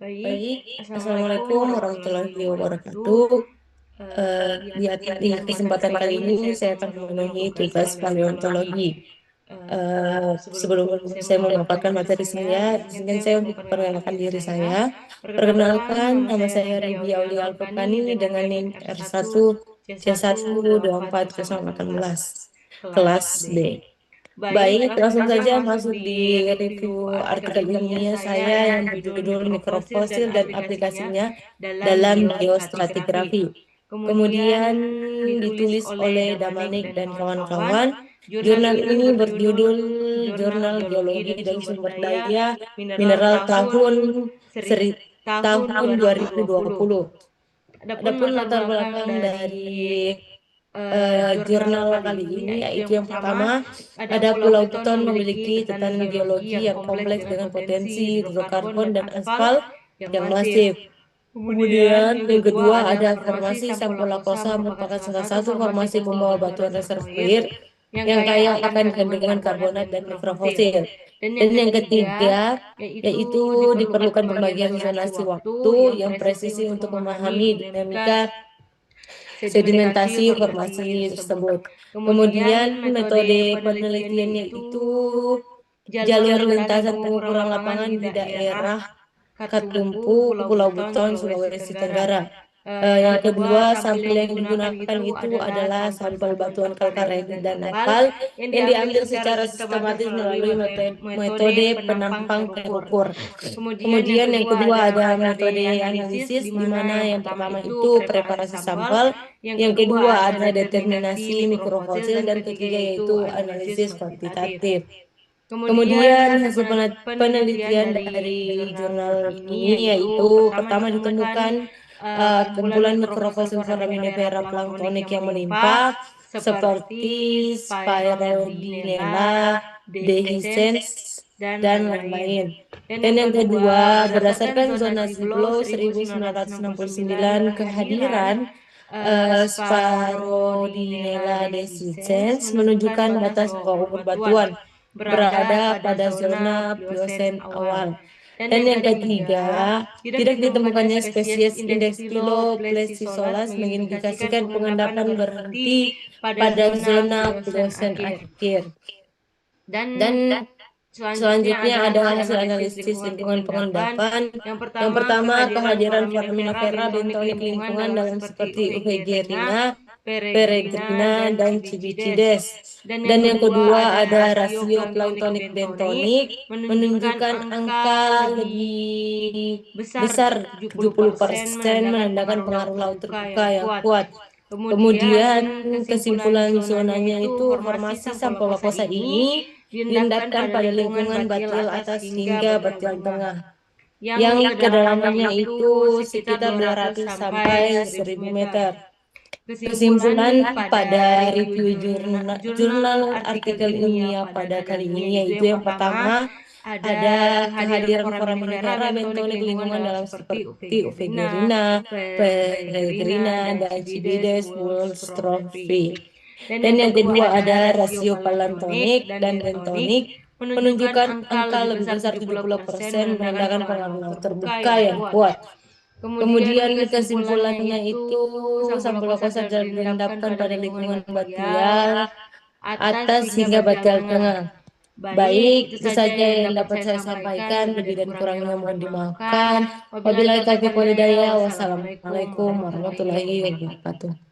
Baik, Baik, Assalamualaikum Assalamualaikum warahmatullahi warahmatullahi wabarakatuh. wabarakatuh. Di Di kesempatan kesempatan kali kali ini ini saya saya akan akan memenuhi memenuhi tugas tugas paleontologi. paleontologi. Sebelum Sebelum saya saya memaparkan memaparkan materi materi saya, saya, izinkan izinkan saya saya untuk untuk memperkenalkan memperkenalkan diri diri saya. saya. Perkenalkan, Perkenalkan, nama nama saya saya Regi Regi Aulia Aulia Alfurkani Alfurkani dengan dengan NIM NIM R1 R1 C12418 C12418 kelas kelas D. D. Baik, Baik, langsung langsung saja saja masuk masuk di di review review artikel artikel ilmiah ilmiah saya saya yang yang berjudul berjudul Mikrofosil Mikrofosil dan dan Aplikasinya Aplikasinya dalam dalam Biostratigrafi. Biostratigrafi. Kemudian Kemudian ditulis ditulis oleh oleh Damanik Damanik dan dan kawan-kawan. kawan-kawan. Jurnal Jurnal ini ini berjudul berjudul Jurnal Jurnal Geologi Geologi dan dan Sumber Sumber Daya Daya Mineral Mineral tahun tahun seri, tahun tahun 2020. 2020. Adapun Adapun latar latar belakang belakang dari dari jurnal jurnal kali kali ini ini yaitu yaitu yang yang pertama pertama, ada ada Pulau Pulau Buton Buton memiliki memiliki tekanan tekanan geologi geologi yang yang kompleks kompleks dengan dengan potensi potensi hidrokarbon hidrokarbon dan dan aspal aspal yang yang masif. masif. Kemudian Kemudian yang yang kedua kedua ada ada formasi formasi Sampulakosa Sampulakosa merupakan merupakan salah salah satu satu formasi formasi pembawa pembawa batuan batuan reservoir reservoir yang yang kaya kaya akan akan kandungan kandungan karbonat karbonat dan dan mikrofosil. mikrofosil. Dan Dan yang yang ketiga, ketiga yaitu yaitu diperlukan diperlukan pembagian pembagian zonasi zonasi waktu waktu yang yang presisi presisi untuk untuk memahami memahami dinamika dinamika sedimentasi sedimentasi formasi formasi tersebut. tersebut. Kemudian Kemudian metode metode penelitiannya penelitiannya itu itu jalur jalur lintasan lintasan pengukuran pengukuran lapangan lapangan di di daerah daerah Katumpu, Katumpu, Pulau Pulau Buton, Buton, Sulawesi Sulawesi Tenggara. Tenggara. Yang Yang kedua, kedua, sampel sampel yang yang digunakan digunakan itu itu adalah adalah sampel sampel batuan batuan kalkaredi kalkaredi dan dan nepal nepal yang yang diambil diambil secara secara sistematis sistematis melalui melalui metode metode penampang penampang terukur. terukur. Kemudian yang Kemudian yang kedua kedua ada ada metode metode analisis, analisis di di mana mana yang yang pertama pertama itu itu preparasi preparasi sampel, sampel, yang yang kedua kedua ada ada determinasi determinasi mikrofosil, mikrofosil dan dan ketiga ketiga yaitu yaitu analisis analisis kuantitatif. kuantitatif. Kemudian Kemudian hasil hasil penelitian penelitian dari dari jurnal jurnal ini ini yaitu yaitu pertama pertama ditemukan ditemukan kumpulan kumpulan mikrofosil mikrofosil foraminifera foraminifera planktonik planktonik yang yang menimpa menimpa seperti seperti Spirulina, Spirulina, dehiscens, dehiscens, dan dan lain-lain. lain-lain. Dan Dan yang yang kedua, kedua, berdasarkan berdasarkan zonasi zonasi Blow Blow 1969 1969 kehadiran kehadiran Sparodinella Sparodinella dehiscens dehiscens menunjukkan menunjukkan batas batas bawah bawah umur umur batuan batuan berada berada pada pada zona zona Pliocene Pliocene awal. awal. Dan Dan yang yang ketiga, ketiga, tidak tidak ditemukannya ditemukannya spesies spesies indeks indeks Piloplesisolas Piloplesisolas mengindikasikan mengindikasikan pengendapan pengendapan berhenti berhenti pada pada zona zona Pliocene Pliocene akhir. akhir. Dan Dan selanjutnya selanjutnya ada ada hasil hasil analisis analisis lingkungan lingkungan pengendapan. pengendapan. Yang Yang pertama, pertama, kehadiran kehadiran foraminifera foraminifera bentonik bentonik lingkungan lingkungan dalam dalam seperti seperti Euphegierina, Euphegierina, Peregrina, Peregrina, dan dan Cibicides. Cibicides. Dan yang Dan yang kedua kedua ada ada rasio rasio planktonik planktonik bentonik bentonik menunjukkan menunjukkan angka angka lebih lebih besar besar 70% 70% menandakan menandakan pengaruh laut pengaruh laut terbuka yang terbuka yang kuat. kuat. Kemudian Kemudian kesimpulan kesimpulan zonanya zonanya itu itu formasi formasi Sampolokosa Sampolokosa ini ini diendapkan diendapkan pada pada lingkungan lingkungan batil batil atas atas hingga hingga batil batil tengah tengah, yang yang kedalamannya kedalamannya itu itu sekitar sekitar 200 200 sampai sampai 1000 1000 meter. meter. Kesimpulan Kesimpulan pada pada review review jurnal jurnal artikel artikel ilmiah ilmiah pada pada kali kali ini ini yaitu yaitu yang yang pertama pertama ada ada kehadiran kehadiran foraminifera foraminifera bentonik bentonik lingkungan lingkungan dalam dalam seperti seperti Euphegierina, Euphegierina, Peregrina, Peregrina, dan dan Cibides Cibides woolstrophie. woolstrophie. Dan yang Dan yang kedua kedua ada ada rasio rasio palantonik palantonik dan dan bentonik bentonik menunjukkan menunjukkan angka angka lebih lebih besar besar 70% 70% menandakan menandakan pengaruh pengaruh laut laut terbuka terbuka yang yang kuat. kuat. Kemudian Kemudian kesimpulannya kesimpulannya itu itu sampel sampel kosa kosa terendapkan direndapkan pada pada lingkungan lingkungan batial batial atas atas hingga hingga batial batial tengah. tengah. Baik, Baik, itu itu saja saja yang yang dapat dapat saya saya sampaikan. sampaikan. Lebih dan Lebih dan kurangnya kurangnya mohon mohon dimaafkan. dimaafkan. Wabillahi Wabillahi taufiq taufiq walhidayah. walhidayah. Wassalamualaikum Wassalamualaikum warahmatullahi warahmatullahi wabarakatuh. wabarakatuh.